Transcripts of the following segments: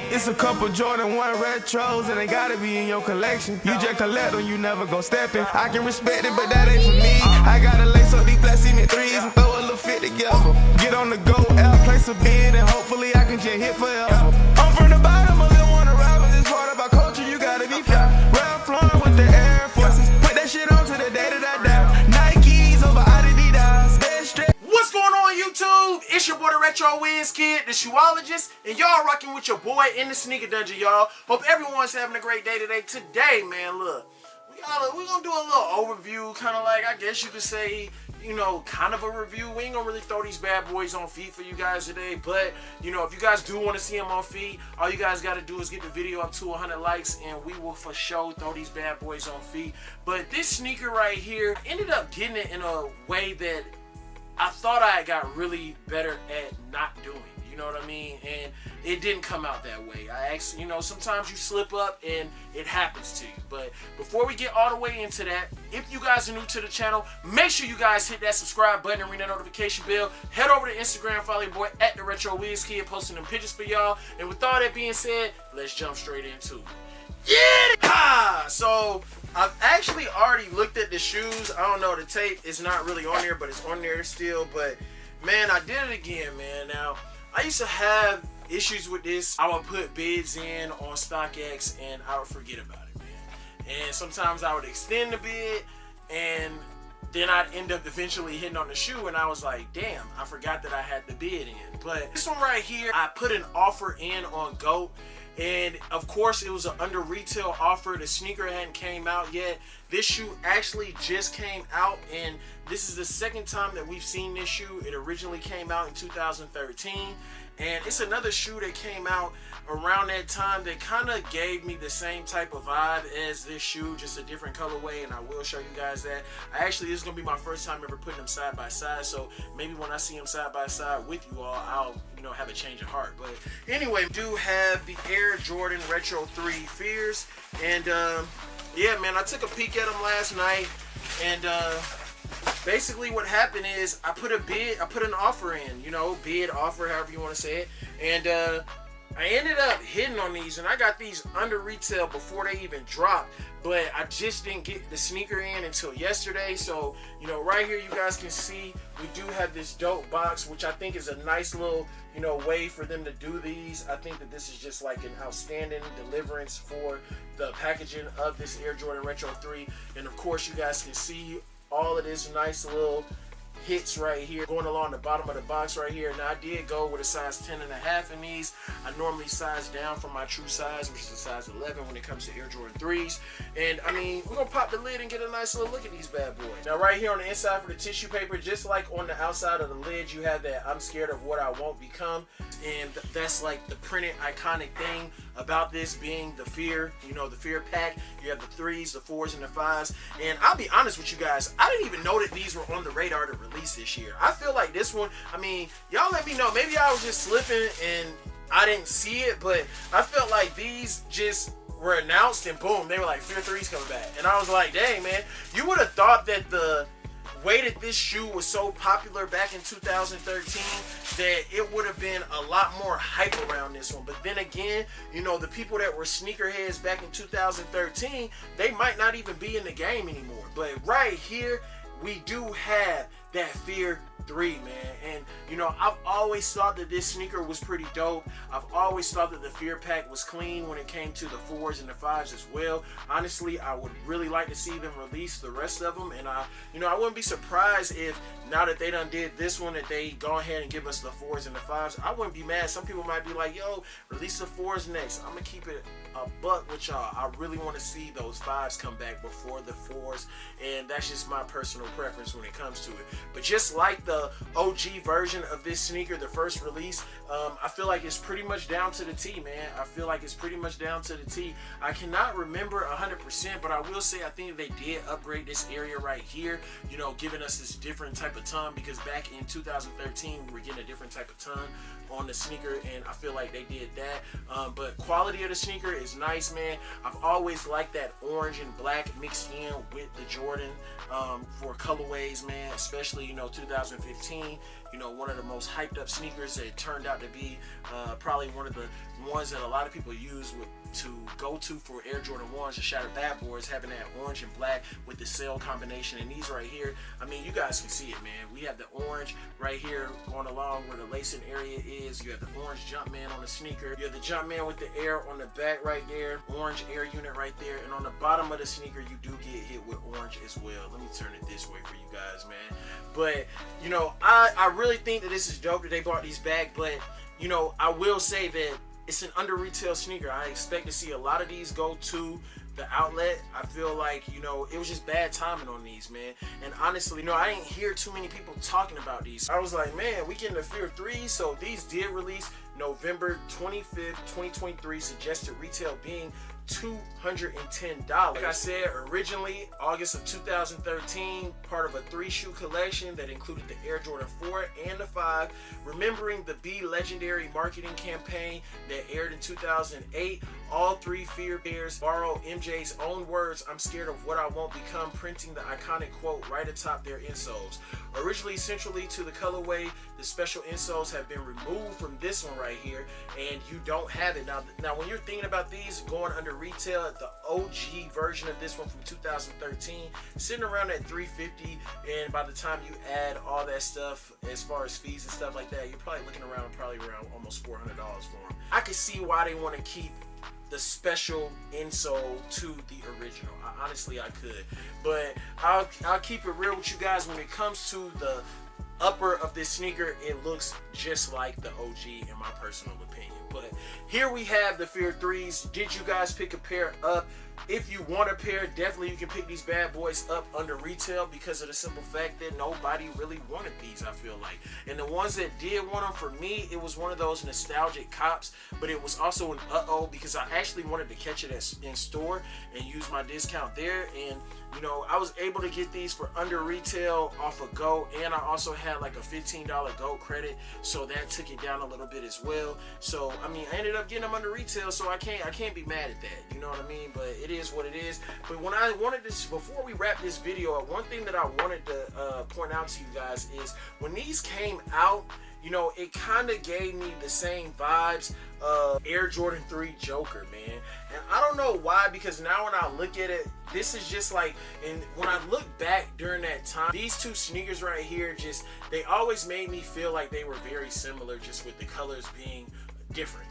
It's a couple Jordan 1 retros and they gotta be in your collection. You just collect them, you never go stepping. I can respect it, but that ain't for me. I gotta lace up these black cement threes and throw a little fit together. Get on the go, out, place a bid, and hopefully I can just hit forever. I'm from the bottom, I don't wanna rap, but this part about culture, you gotta be fair. Ralph Lauren with the Air Forces, put that shit on to the day that I die. Nikes over Adidas, What's going on YouTube? It's your boy DaRetroWizKid, the shoeologist, and y'all rocking with your boy in the sneaker dungeon, y'all. Hope everyone's having a great day today. Today, man, look, we gonna do a little overview, kind of like, I guess you could say, you know, kind of a review. We ain't gonna really throw these bad boys on feet for you guys today, but, you know, if you guys do want to see them on feet, all you guys gotta do is get the video up to 100 likes, and we will for sure throw these bad boys on feet. But this sneaker right here, ended up getting it in a way that I thought I got really better at not doing, you know what I mean? And it didn't come out that way. I actually, you know, sometimes you slip up and it happens to you. But before we get all the way into that, if you guys are new to the channel, make sure you guys hit that subscribe button and ring that notification bell. Head over to Instagram, follow your boy at DaRetroWizKid, posting them pictures for y'all. And with all that being said, let's jump straight into it. Yeah! So I've actually already looked at the shoes. I don't know, the tape is not really on there, but it's on there still. But man, I did it again, man. Now, I used to have issues with this. I would put bids in on StockX and I would forget about it, man. And sometimes I would extend the bid and then I'd end up eventually hitting on the shoe, and I was like, damn, I forgot that I had the bid in. But this one right here, I put an offer in on GOKU. And of course it was an under retail offer. The sneaker hadn't came out yet. This shoe actually just came out, and this is the second time that we've seen this shoe. It originally came out in 2013, and it's another shoe that came out around that time that kind of gave me the same type of vibe as this shoe, just a different colorway, and I will show you guys that. This is gonna be my first time ever putting them side by side, so maybe when I see them side by side with you all, I'll, you know, have a change of heart. But anyway, we do have the Air Jordan Retro 3 Fears, and yeah, man, I took a peek at them last night, and basically what happened is I put an offer in, you know, bid, offer, however you want to say it, and I ended up hitting on these, and I got these under retail before they even dropped, but I just didn't get the sneaker in until yesterday. So, you know, right here you guys can see we do have this dope box, which I think is a nice little, you know, way for them to do these. I think that this is just like an outstanding deliverance for the packaging of this Air Jordan Retro 3. And of course you guys can see all of this nice little hits right here going along the bottom of the box right here. Now I did go with a size 10.5 in these. I normally size down from my true size, which is a size 11 when it comes to Air Jordan 3s. And I mean, we're gonna pop the lid and get a nice little look at these bad boys. Now right here on the inside for the tissue paper, just like on the outside of the lid, you have that I'm scared of what I won't become, and that's like the printed iconic thing about this being the fear, you know, the fear pack. You have the 3s, the 4s, and the 5s. And I'll be honest with you guys, I didn't even know that these were on the radar to release this year. I feel like this one, I mean, y'all let me know, maybe I was just slipping and I didn't see it, but I felt like these just were announced and boom, they were like, Fear 3's coming back. And I was like, dang, man, you would have thought that the way that this shoe was so popular back in 2013 that it would have been a lot more hype around this one. But then again, you know, the people that were sneakerheads back in 2013, they might not even be in the game anymore. But right here we do have that Fear 3, man. And you know, I've always thought that this sneaker was pretty dope. I've always thought that the Fear pack was clean when it came to the 4s and the 5s as well. Honestly, I would really like to see them release the rest of them, and I wouldn't be surprised if now that they done did this one that they go ahead and give us the 4s and the 5s. I wouldn't be mad. Some people might be like, yo, release the 4s next. I'm gonna keep it a buck with y'all. I really want to see those 5s come back before the 4s, and that's just my personal preference when it comes to it. But just like the OG version of this sneaker, the first release, I feel like it's pretty much down to the T, man. I feel like it's pretty much down to the T. I cannot remember 100%, but I will say I think they did upgrade this area right here, you know, giving us this different type of tongue, because back in 2013 we were getting a different type of tongue on the sneaker, and I feel like they did that. But quality of the sneaker is nice, man. I've always liked that orange and black mixed in with the Jordan for colorways, man, especially, 2015, one of the most hyped up sneakers that turned out to be probably one of the ones that a lot of people use to go to for Air Jordan 1s, the Shattered Bad Boys, having that orange and black with the sail combination. And these right here, I mean, you guys can see it, man. We have the orange right here going along where the lacing area is. You have the orange Jumpman on the sneaker. You have the Jumpman with the air on the back right there, orange air unit right there. And on the bottom of the sneaker, you do get hit with orange as well. Let me turn it this way for you guys, man. But, I really think that this is dope that they brought these back. But, I will say that it's an under retail sneaker. I expect to see a lot of these go to the outlet. I feel like, it was just bad timing on these, man. And honestly, I didn't hear too many people talking about these. I was like, man, we getting the Fear 3. So these did release November 25th, 2023, suggested retail being $210. Like I said, originally August of 2013, part of a 3-shoe collection that included the Air Jordan 4 and the 5, remembering the Be Legendary marketing campaign that aired in 2008. All 3 Fear pairs borrow MJ's own words, "I'm scared of what I won't become," printing the iconic quote right atop their insoles. Originally centrally to the colorway, the special insoles have been removed from this one right here, and you don't have it. Now when you're thinking about these going under retail, the OG version of this one from 2013, sitting around at $350, and by the time you add all that stuff as far as fees and stuff like that, you're probably looking around almost $400 for them. I can see why they want to keep the special insole to the original. Honestly, I could, but I'll keep it real with you guys. When it comes to the upper of this sneaker, it looks just like the OG in my personal opinion. But here we have the Fear 3s. Did you guys pick a pair up? If you want a pair, definitely you can pick these bad boys up under retail because of the simple fact that nobody really wanted these, I feel like. And the ones that did want them, for me, it was one of those nostalgic cops, but it was also an uh-oh because I actually wanted to catch it in store and use my discount there. And I was able to get these for under retail off of Go, and I also had like a $15 Go credit, so that took it down a little bit as well. So I mean, I ended up getting them under retail, so I can't be mad at that, you know what I mean? But it is what it is. But when I wanted this, before we wrap this video, one thing that I wanted to point out to you guys is when these came out, it kind of gave me the same vibes of Air Jordan 3 Joker, man. And I don't know why, because now when I look at it, this is just like, and when I look back during that time, these two sneakers right here, they always made me feel like they were very similar, just with the colors being different,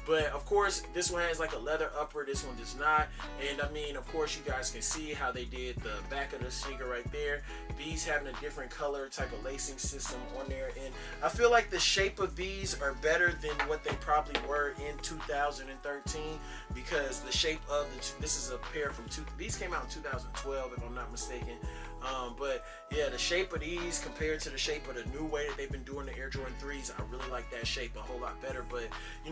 but of course this one has like a leather upper, this one does not. And I mean, of course you guys can see how they did the back of the sneaker right there, these having a different color type of lacing system on there. And I feel like the shape of these are better than what they probably were in 2013, because the shape of this is a pair from these came out in 2012 if I'm not mistaken. But yeah, the shape of these compared to the shape of the new way that they've been doing the Air Jordan 3s, I really like that shape a whole lot better. But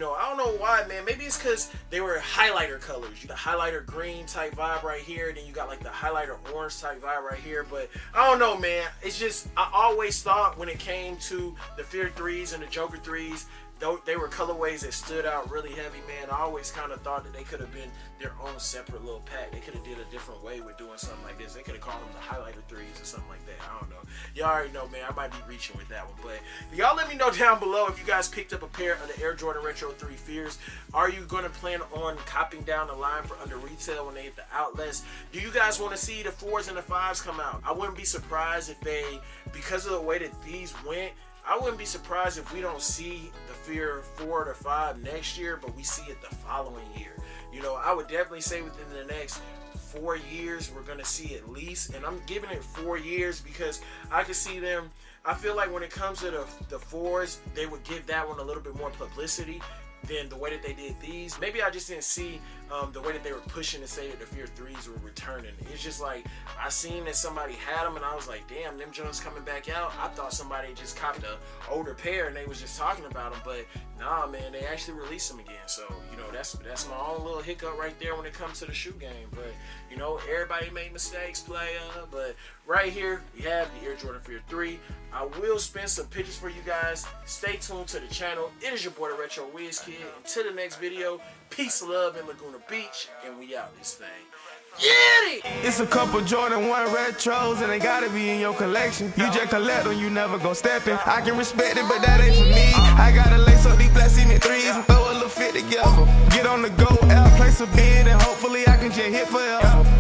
I don't know why, man. Maybe it's because they were highlighter colors. The highlighter green type vibe right here, then you got like the highlighter orange type vibe right here. But I don't know, man. It's just, I always thought when it came to the Fear 3s and the Joker 3s, they were colorways that stood out really heavy, man. I always kind of thought that they could have been their own separate little pack. They could have did a different way with doing something like this. They could have called them the highlighter 3s or something like that. I don't know. Y'all already know, man. I might be reaching with that one. But y'all let me know down below if you guys picked up a pair of the Air Jordan Retro 3 Fears. Are you going to plan on copping down the line for under retail when they hit the outlets? Do you guys want to see the 4s and the 5s come out? I wouldn't be surprised if they, because of the way that these went, I wouldn't be surprised if we don't see the Fear 4 to 5 next year, but we see it the following year. I would definitely say within the next 4 years, we're going to see at least, and I'm giving it 4 years because I could see them. I feel like when it comes to the 4s, they would give that one a little bit more publicity than the way that they did these. Maybe I just didn't see the way that they were pushing to say that the Fear 3s were returning. It's just like, I seen that somebody had them and I was like, damn, them Jones coming back out. I thought somebody just copied an older pair and they was just talking about them, but nah, man, they actually released them again. So, that's my own little hiccup right there when it comes to the shoe game. But, everybody made mistakes, playa. But right here, we have the Air Jordan Fear 3. I will spin some pictures for you guys. Stay tuned to the channel. It is your boy, DaRetroWizKid. Until the next video, peace, love in Laguna Beach, and we out this thing. Get it! It's a couple Jordan 1 retros and they gotta be in your collection. You just collect them, you never go steppin'. I can respect it, but that ain't for me. I gotta lace up these black cement threes and throw a little fit together. Get on the go, out, place a bid, and hopefully I can just hit forever.